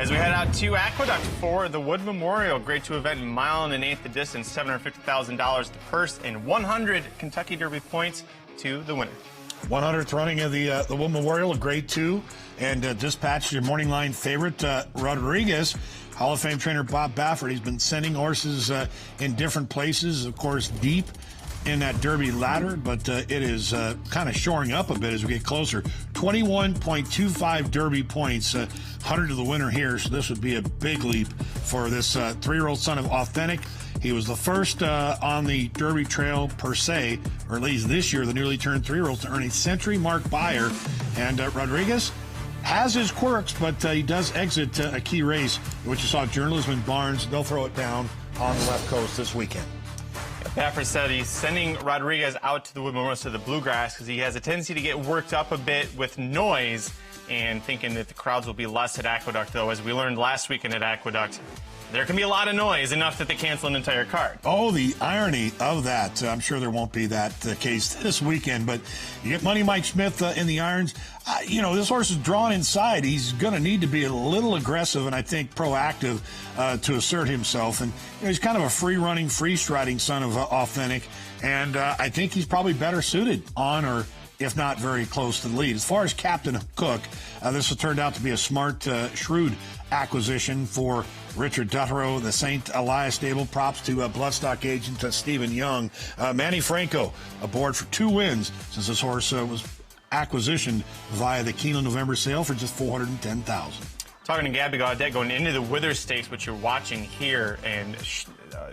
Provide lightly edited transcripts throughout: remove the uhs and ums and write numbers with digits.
As we head out to Aqueduct for the Wood Memorial Grade 2 event, mile and an eighth the distance, $750,000 the purse, and 100 Kentucky Derby points to the winner. 100th running of the Wood Memorial, a Grade 2, and dispatched your morning line favorite, Rodriguez. Hall of Fame trainer Bob Baffert. He's been sending horses in different places, of course, deep in that Derby ladder, but it is kind of shoring up a bit as we get closer. 21.25 Derby points, 100 to the winner here, so this would be a big leap for this 3-year-old son of Authentic. He was the first on the Derby trail per se, or at least this year, the newly turned 3-year-old to earn a century mark buyer. And Rodriguez has his quirks, but he does exit a key race, which you saw Journalism and Barnes. They'll throw it down on the left coast this weekend. Baffert said he's sending Rodriguez out to the Wood Memorial to the Bluegrass because he has a tendency to get worked up a bit with noise, and thinking that the crowds will be less at Aqueduct, though, as we learned last weekend at Aqueduct, there can be a lot of noise, enough that they cancel an entire card. Oh, the irony of that. I'm sure there won't be that case this weekend, but you get Money Mike Smith in the irons. This horse is drawn inside. He's going to need to be a little aggressive and I think proactive to assert himself. And he's kind of a free-running, free-striding son of Authentic, and I think he's probably better suited on, or if not very close to the lead. As far as Captain Cook, this has turned out to be a smart, shrewd acquisition for Richard Duttero, the St. Elias stable. Props to bloodstock agent Stephen Young. Manny Franco aboard for 2 wins since this horse was acquisitioned via the Keeneland November sale for just $410,000. Talking to Gabby Gaudet going into the Withers Stakes, which you're watching here, and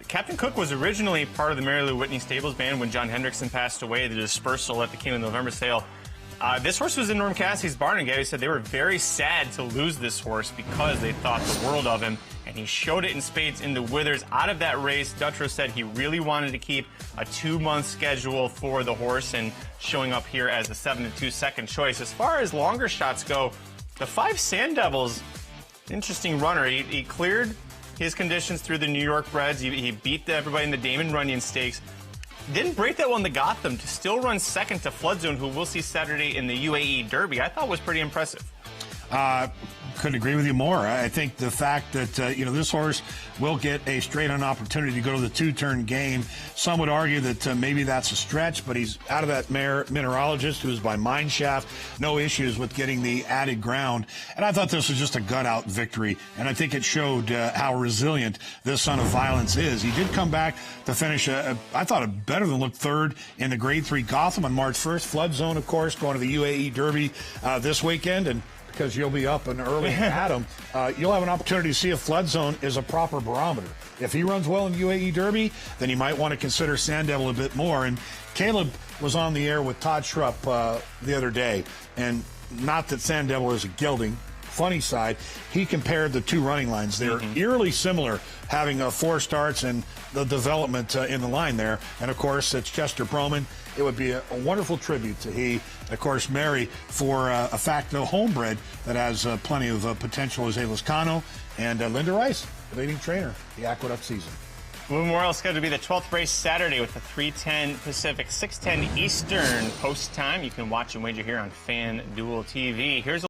Captain Cook was originally part of the Mary Lou Whitney Stables band when John Hendrickson passed away, the dispersal at the Keeneland November sale. This horse was in Norm Cassidy's barn, and Gabby said they were very sad to lose this horse because they thought the world of him, and he showed it in spades into Withers. Out of that race, Duttero said he really wanted to keep a 2-month schedule for the horse, and showing up here as the 7-2 second choice. As far as longer shots go, the 5 Sand Devils, interesting runner. He cleared his conditions through the New York Breds. He beat everybody in the Damon Runyon Stakes. Didn't break that one to Gotham to still run second to Flood Zone, who we'll see Saturday in the UAE Derby. I thought was pretty impressive. Couldn't agree with you more. I think the fact that, this horse will get a straight-on opportunity to go to the 2-turn game. Some would argue that maybe that's a stretch, but he's out of that mare mineralogist who's by Mineshaft. No issues with getting the added ground. And I thought this was just a gut-out victory, and I think it showed how resilient this son of violence is. He did come back to finish, I thought, a better than look third in the Grade 3 Gotham on March 1st. Flood Zone, of course, going to the UAE Derby this weekend, and because you'll be up and early Adam, you'll have an opportunity to see if Flood Zone is a proper barometer. If he runs well in the UAE Derby, then you might want to consider Sand Devil a bit more. And Caleb was on the air with Todd Schrupp the other day, and not that Sand Devil is a gelding, funny side, he compared the 2 running lines. They're eerily similar, having 4 starts and the development in the line there. And, of course, it's Chester Broman. It would be a wonderful tribute to he, of course, Mary, for a Facto homebred that has plenty of potential, as Lascano, and Linda Rice, the leading trainer, the Aqueduct season. Wood Memorial is scheduled to be the 12th race Saturday with the 3:10 Pacific, 6:10 Eastern post time. You can watch and wager here on FanDuel TV. Here's